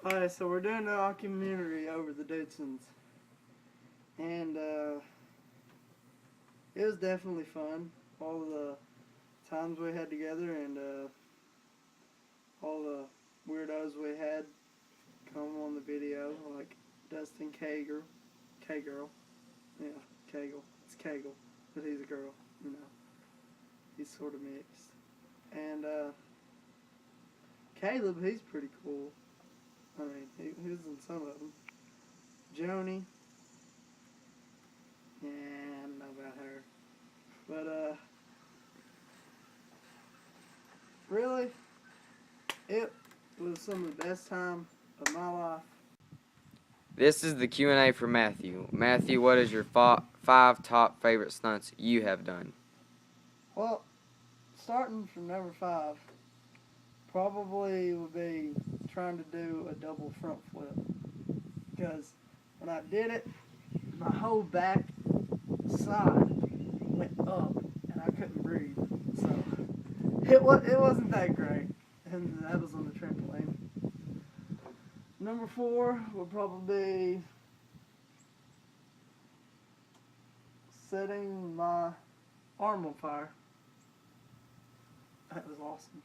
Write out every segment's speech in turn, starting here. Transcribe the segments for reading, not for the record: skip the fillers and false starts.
Alright, so we're doing a documentary over the Dudesons. And it was definitely fun. All the times we had together and all the weirdos we had come on the video, like Dustin Kagel. Yeah, Kagel. It's Kagel, but he's a girl, you know. He's sort of mixed. And Caleb, he's pretty cool. I mean, he was in some of them. Joni. Yeah, I don't know about her. But, really, it was some of the best time of my life. This is the Q&A for Matthew. Matthew, what is your 5 top favorite stunts you have done? Well, starting from number 5, probably would be trying to do a double front flip. Because when I did it, my whole back side went up and I couldn't breathe. So it wasn't that great. And that was on the trampoline. Number 4 would probably be setting my arm on fire. That was awesome.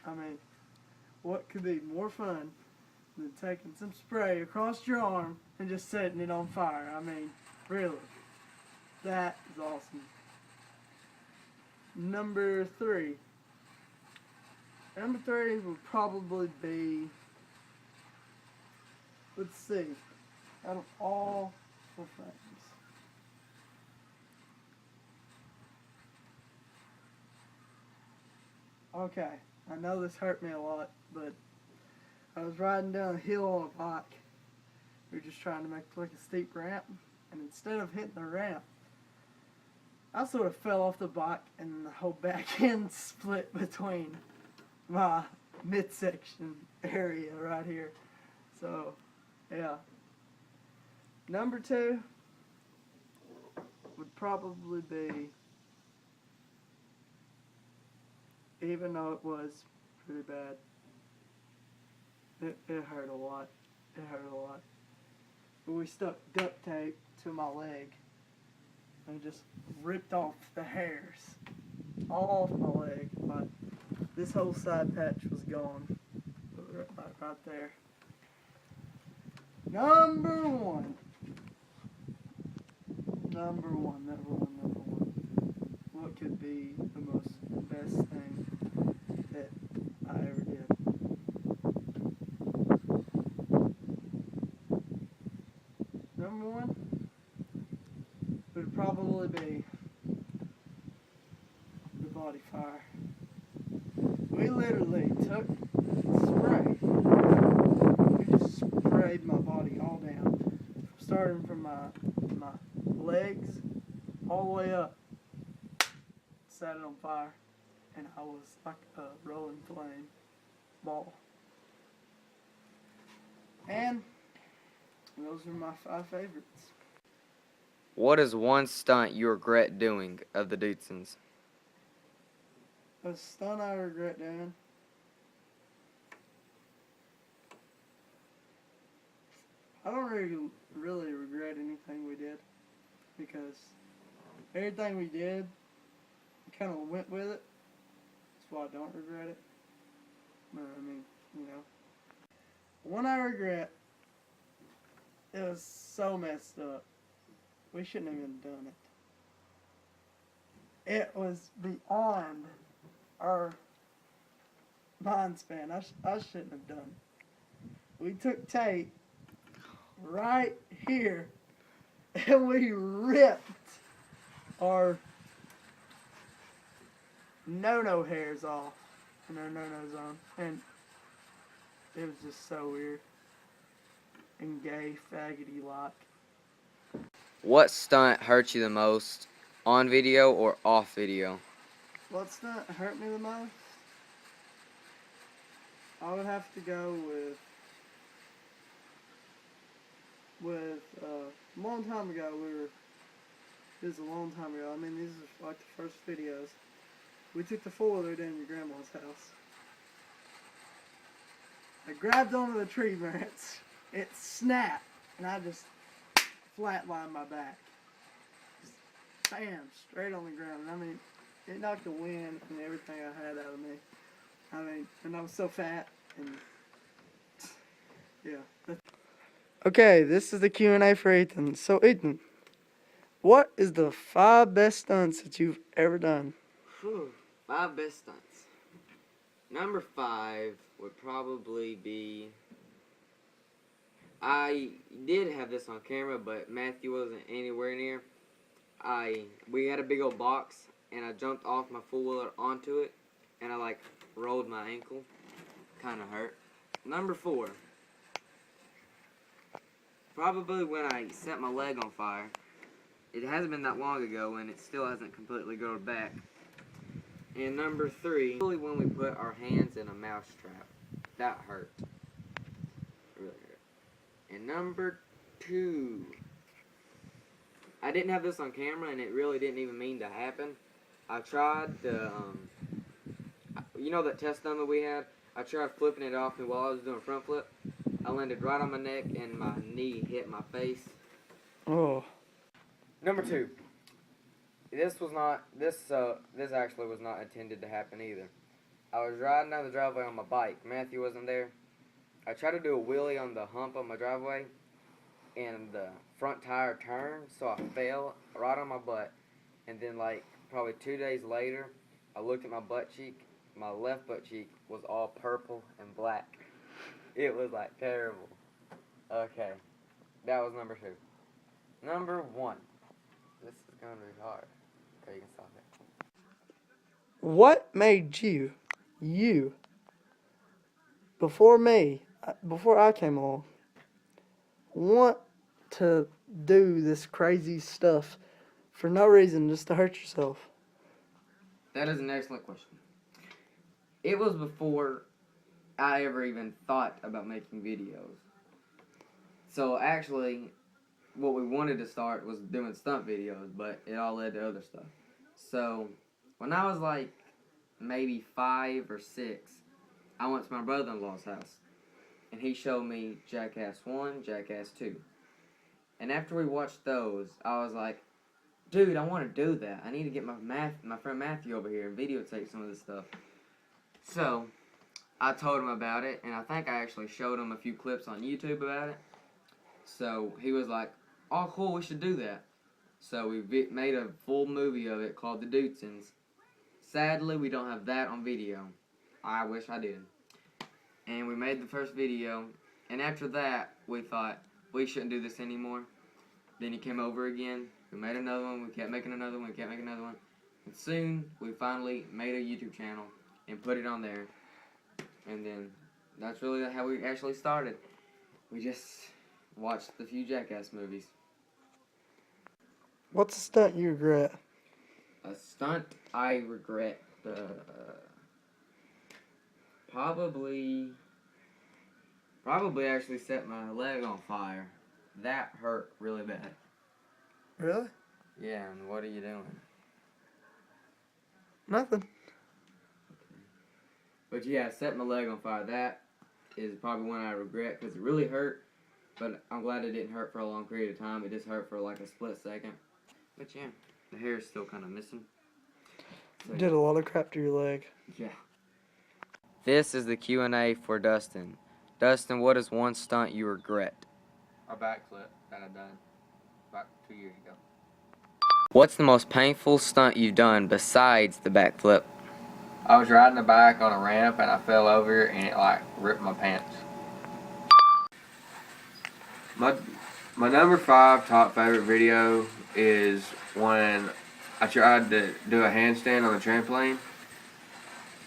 I mean, what could be more fun than taking some spray across your arm and just setting it on fire? I mean, really. That is awesome. Number 3. Number 3 would probably be, let's see, out of all the things. Okay, I know this hurt me a lot, but I was riding down a hill on a bike. We were just trying to make like a steep ramp, and instead of hitting the ramp, I sort of fell off the bike and the whole back end split between my midsection area right here. So, yeah. Number 2 would probably be, even though it was pretty bad, it hurt a lot. It hurt a lot. But we stuck duct tape to my leg and just ripped off the hairs all off my leg. But this whole side patch was gone. Right there. Number one. What could be the best thing that I ever did? Number 1 would probably be the body fire. We literally took spray. We just sprayed my body all down, starting from my legs all the way up. Set it on fire, and I was like a rolling flame ball. And those are my 5 favorites. What is one stunt you regret doing of the Dudesons? A stunt I regret doing? I don't really regret anything we did, because everything we did, we kind of went with it. That's why I don't regret it. But I mean, you know. One I regret, it was so messed up. We shouldn't have even done it. It was beyond our mind span. I shouldn't have done it. We took tape right here and we ripped our no-no hairs off and our no-no zone, and it was just so weird and gay, faggoty-like. What stunt hurt you the most, on video or off video? What stunt hurt me the most? I would have to go with a long time ago. This is a long time ago. I mean, these are like the first videos. We took the 4-wheeler down to your grandma's house. I grabbed onto the tree branch. It snapped, and I just flatlined my back. Just bam, straight on the ground. And I mean, it knocked the wind and everything I had out of me. I mean, and I was so fat, and yeah. Okay, this is the Q&A for Ethan. So, Ethan, what is the 5 best stunts that you've ever done? Whew, 5 best stunts. Number 5 would probably be... I did have this on camera, but Matthew wasn't anywhere near. We had a big old box, and I jumped off my four-wheeler onto it, and I, like, rolled my ankle. Kind of hurt. Number 4. Probably when I set my leg on fire. It hasn't been that long ago, and it still hasn't completely grown back. And number 3, probably when we put our hands in a mouse trap. That hurt. Really hurt. And number 2. I didn't have this on camera, and it really didn't even mean to happen. I tried the, you know that test dummy we had? I tried flipping it off, and while I was doing a front flip, I landed right on my neck, and my knee hit my face. Oh. Number 2. This actually was not intended to happen either. I was riding down the driveway on my bike. Matthew wasn't there. I tried to do a wheelie on the hump on my driveway, and the front tire turned, so I fell right on my butt. And then, like, probably 2 days later, I looked at my butt cheek. My left butt cheek was all purple and black. It was, like, terrible. Okay. That was number 2. Number 1. This is going to be hard. Okay, you can stop it. What made you, before I came along, want to do this crazy stuff for no reason, just to hurt yourself? That is an excellent question. It was before I ever even thought about making videos. So actually, what we wanted to start was doing stunt videos, but it all led to other stuff. So, when I was like maybe 5 or 6, I went to my brother-in-law's house, and he showed me Jackass 1, Jackass 2. And after we watched those, I was like, dude, I want to do that. I need to get my friend Matthew over here and videotape some of this stuff. So, I told him about it, and I think I actually showed him a few clips on YouTube about it. So, he was like, oh, cool, we should do that. So, we made a full movie of it called The Dudesons. Sadly, we don't have that on video. I wish I did. And we made the first video, and after that, we thought, we shouldn't do this anymore. Then he came over again. We made another one. We kept making another one. We kept making another one. And soon, we finally made a YouTube channel and put it on there. And then, that's really how we actually started. We just watched a few Jackass movies. What's a stunt you regret? A stunt I regret. Probably actually set my leg on fire. That hurt really bad. Really? Yeah, and what are you doing? Nothing. Okay. But yeah, setting my leg on fire, that is probably one I regret because it really hurt. But I'm glad it didn't hurt for a long period of time. It just hurt for like a split second. But yeah, the hair is still kind of missing. So, You did a lot of crap to your leg. Yeah. This is the Q&A for Dustin. Dustin, what is one stunt you regret? A backflip that I done about 2 years ago. What's the most painful stunt you've done besides the backflip? I was riding a bike on a ramp and I fell over and it like ripped my pants. My number 5 top favorite video is when I tried to do a handstand on the trampoline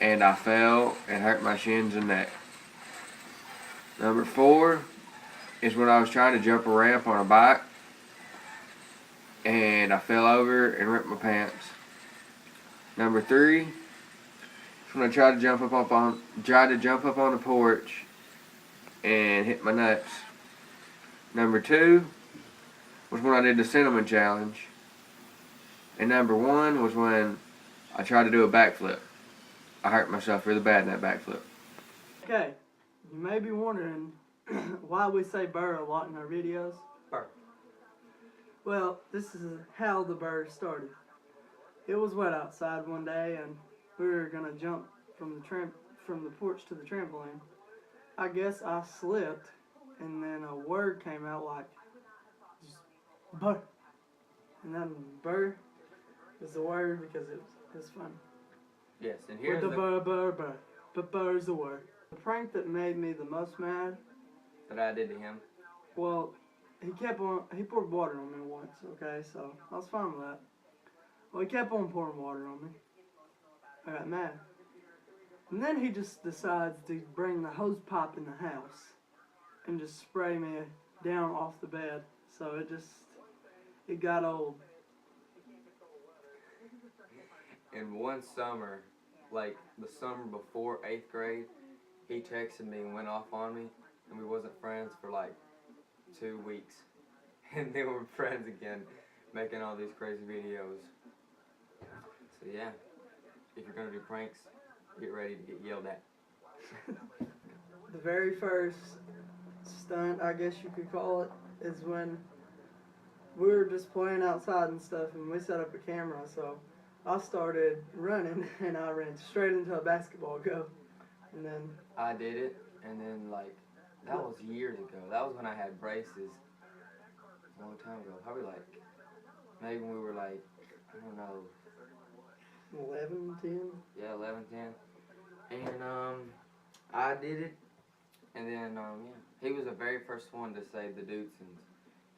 and I fell and hurt my shins and neck. Number 4 is when I was trying to jump a ramp on a bike and I fell over and ripped my pants. Number 3 is when I tried to jump up on the porch and hit my nuts. Number 2 was when I did the cinnamon challenge. And number 1 was when I tried to do a backflip. I hurt myself really bad in that backflip. Okay, You may be wondering why we say burr a lot in our videos. Burr. Well, this is how the burr started. It was wet outside one day, and we were gonna jump from the porch to the trampoline. I guess I slipped, and then a word came out like just burr, and then burr is the word because it was fun. Yes, and here's With the burr, but burr's the word. The prank that made me the most mad. that I did to him. Well, he poured water on me once, okay, so I was fine with that. Well, he kept on pouring water on me. I got mad. And then he just decides to bring the hose pipe in the house and just spray me down off the bed. So it got old. And one summer, like the summer before 8th grade, he texted me and went off on me, and we wasn't friends for like 2 weeks. And then we're friends again, making all these crazy videos. So yeah, if you're gonna do pranks, get ready to get yelled at. The very first stunt, I guess you could call it, is when we were just playing outside and stuff, and we set up a camera, so I started running, and I ran straight into a basketball goal. And then I did it, and then like, that was years ago. That was when I had braces. A long time ago. Probably like, maybe when we were like, I don't know. 11, 10. Yeah, 11, 10. And I did it, and then yeah, he was the very first one to say the Dudesons.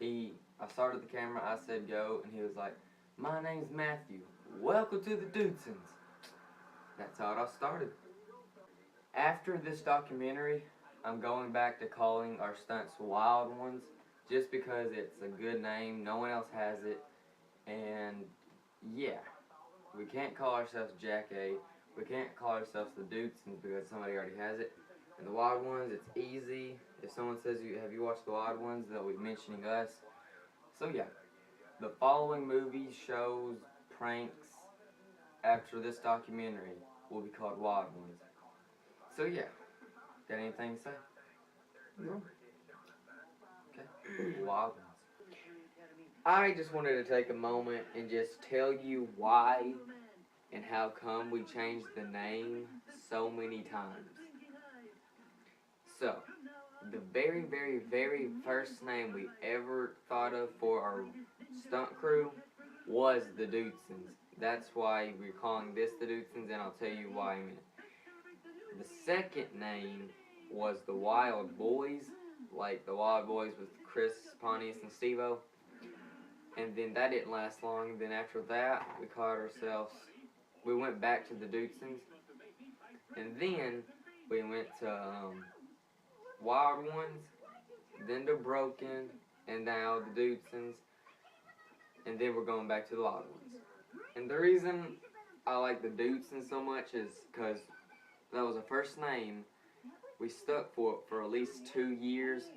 I started the camera, I said go, and he was like, "My name's Matthew. Welcome to the Dudesons." That's how it all started. After this documentary, I'm going back to calling our stunts Wild Ones, just because it's a good name. No one else has it, and yeah. We can't call ourselves Jack A. We can't call ourselves the Dudesons because somebody already has it. And the Wild Ones, it's easy. If someone says, have you watched the Wild Ones, they'll be mentioning us. So yeah, the following movies, shows, pranks after this documentary will be called Wild Ones. So yeah, got anything to say? No. Okay, Wild Ones. I just wanted to take a moment and just tell you why and how come we changed the name so many times. So, the very, very, very first name we ever thought of for our stunt crew was the Dudesons. That's why we're calling this the Dudesons, and I'll tell you why in a minute. The second name was the Wild Boys, like the Wild Boys with Chris, Pontius, and Steve-O. And then that didn't last long. Then after that, we went back to the Dudesons. And then we went to Wild Ones, then to Broken, and now the Dudesons. And then we're going back to the Wild Ones. And the reason I like the Dudesons so much is because that was the first name we stuck for at least 2 years.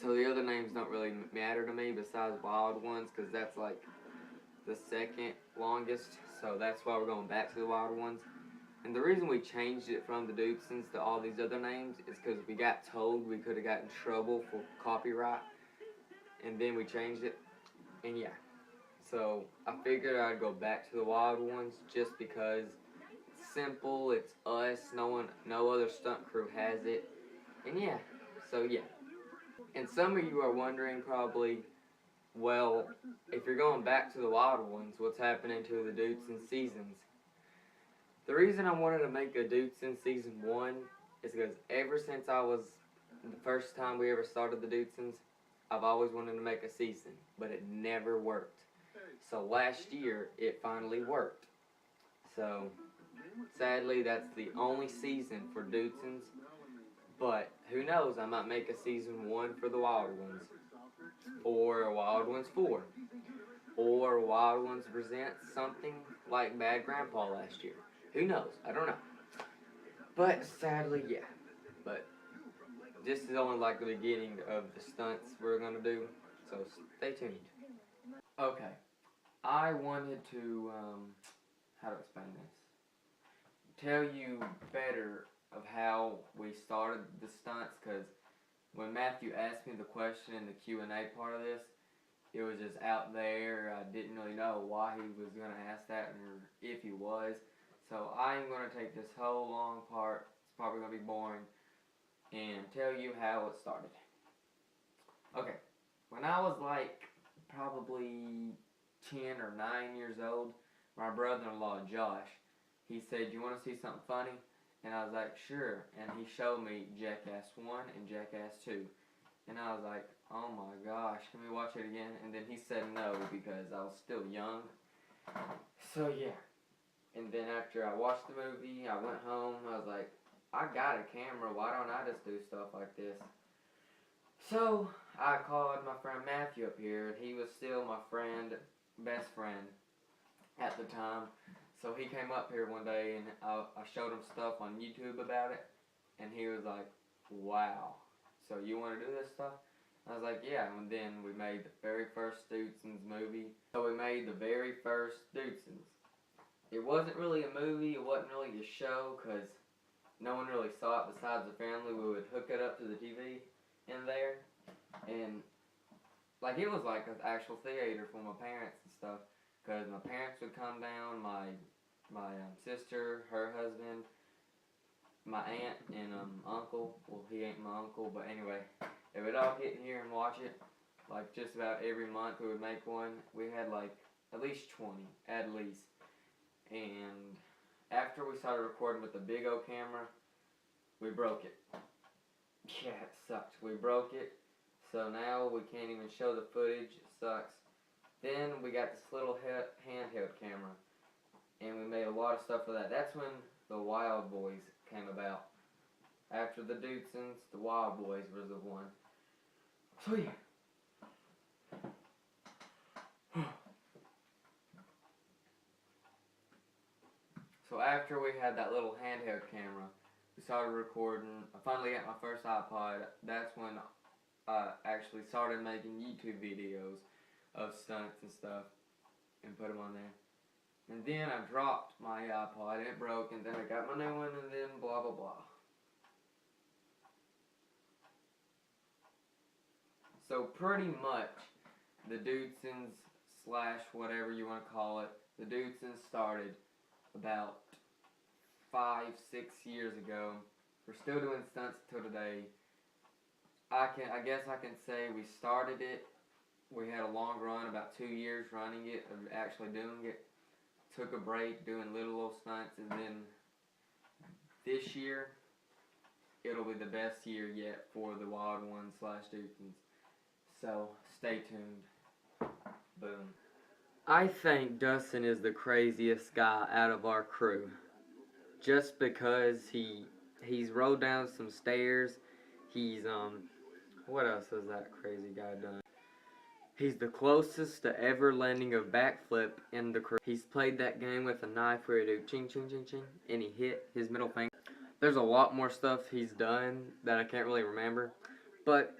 So the other names don't really matter to me besides Wild Ones, because that's like the second longest. So that's why we're going back to the Wild Ones. And the reason we changed it from the Dudesons to all these other names is because we got told we could have gotten in trouble for copyright. And then we changed it. And yeah. So I figured I'd go back to the Wild Ones just because it's simple, it's us, no other stunt crew has it. And yeah. So yeah. And some of you are wondering probably, well, if you're going back to the Wild Ones, what's happening to the Dudesons seasons? The reason I wanted to make a Dudesons season 1 is because ever since the first time we ever started the Dudesons, I've always wanted to make a season, but it never worked. So last year, it finally worked. So, sadly, that's the only season for Dudesons. But who knows, I might make a season 1 for the Wild Ones, or a Wild Ones 4, or Wild Ones presents something like Bad Grandpa last year. Who knows? I don't know. But sadly, yeah. But this is only like the beginning of the stunts we're going to do, so stay tuned. Okay, I wanted to, how to explain this? Tell you better of how we started the stunts, because when Matthew asked me the question in the Q&A part of this, it was just out there. I didn't really know why he was going to ask that or if he was. So I'm going to take this whole long part, it's probably going to be boring, and tell you how it started. Okay, when I was like probably 10 or 9 years old, my brother-in-law Josh, he said, "You want to see something funny?" And I was like, "Sure." And he showed me Jackass 1 and Jackass 2. And I was like, "Oh my gosh, can we watch it again?" And then he said no, because I was still young. So yeah. And then after I watched the movie, I went home, I was like, I got a camera, why don't I just do stuff like this? So I called my friend Matthew up here, and he was still my friend, best friend at the time. So he came up here one day, and I showed him stuff on YouTube about it, and he was like, "Wow, so you want to do this stuff?" I was like, "Yeah." And then we made the very first Dudesons movie. So we made the very first Dudesons. It wasn't really a movie, it wasn't really a show, because no one really saw it besides the family. We would hook it up to the TV in there, and like it was like an actual theater for my parents and stuff, because my parents would come down, my sister, her husband, my aunt, and uncle. Well, he ain't my uncle, but anyway, they would all get in here and watch it. Like just about every month we would make one. We had like at least 20, at least. And after we started recording with the big old camera, we broke it. Yeah, it sucked. We broke it, so now we can't even show the footage. It sucks. Then we got this little handheld camera, and we made a lot of stuff for that. That's when the Wild Boys came about. After the Dudesons, the Wild Boys was the one. So yeah. So after we had that little handheld camera, we started recording. I finally got my first iPod. That's when I actually started making YouTube videos of stunts and stuff and put them on there. And then I dropped my iPod and it broke, and then I got my new one, and then blah blah blah. So pretty much the Dudesons / whatever you want to call it, the Dudesons started about 5-6 years ago. We're still doing stunts till today. I guess I can say we started it. We had a long run, about 2 years running it, of actually doing it. Took a break doing little stunts, and then this year it'll be the best year yet for the Wild Ones / Dudesons. So stay tuned. Boom. I think Dustin is the craziest guy out of our crew. Just because he's rolled down some stairs. He's what else has that crazy guy done? He's the closest to ever landing a backflip in the crew. He's played that game with a knife where he do ching ching ching ching and he hit his middle finger. There's a lot more stuff he's done that I can't really remember. But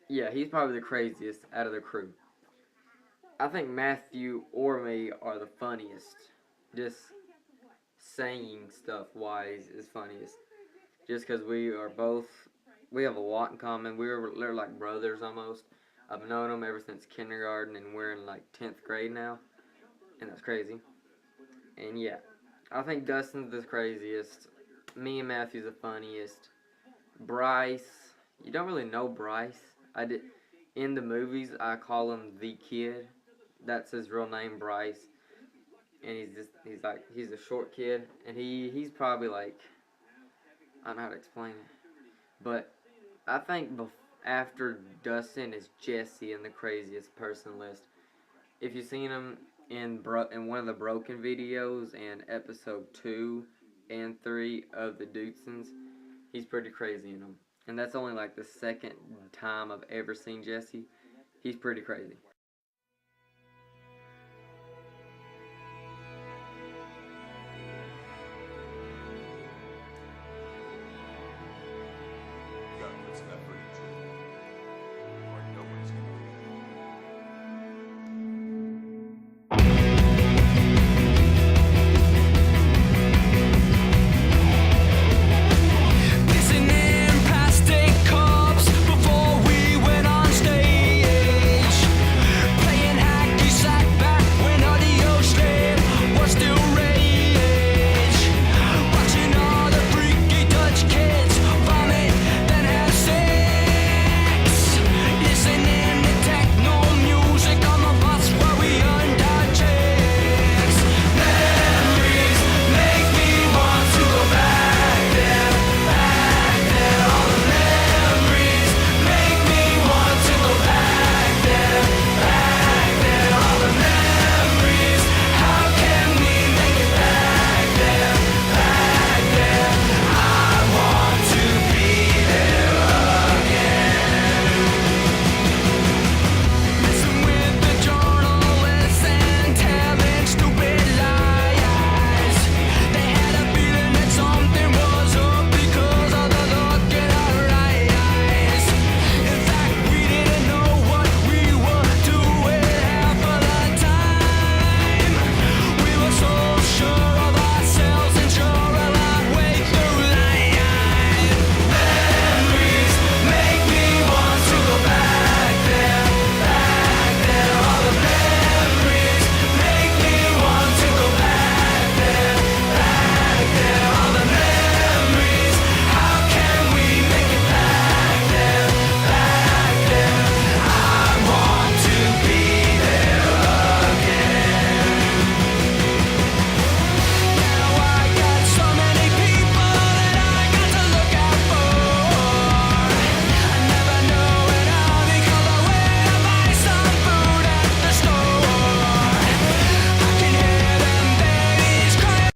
yeah, he's probably the craziest out of the crew. I think Matthew or me are the funniest. Just saying stuff wise is funniest. Just because we have a lot in common. They're like brothers almost. I've known them ever since kindergarten, and we're in like 10th grade now. And that's crazy. And yeah, I think Dustin's the craziest. Me and Matthew's the funniest. Bryce, you don't really know Bryce. In the movies, I call him the kid. That's his real name, Bryce. And he's a short kid, and he's probably like, I don't know how to explain it, but I think after Dustin is Jesse in the craziest person list. If you've seen him in one of the Broken videos in episode 2 and 3 of the Dudesons, he's pretty crazy in them. And that's only like the second time I've ever seen Jesse. He's pretty crazy.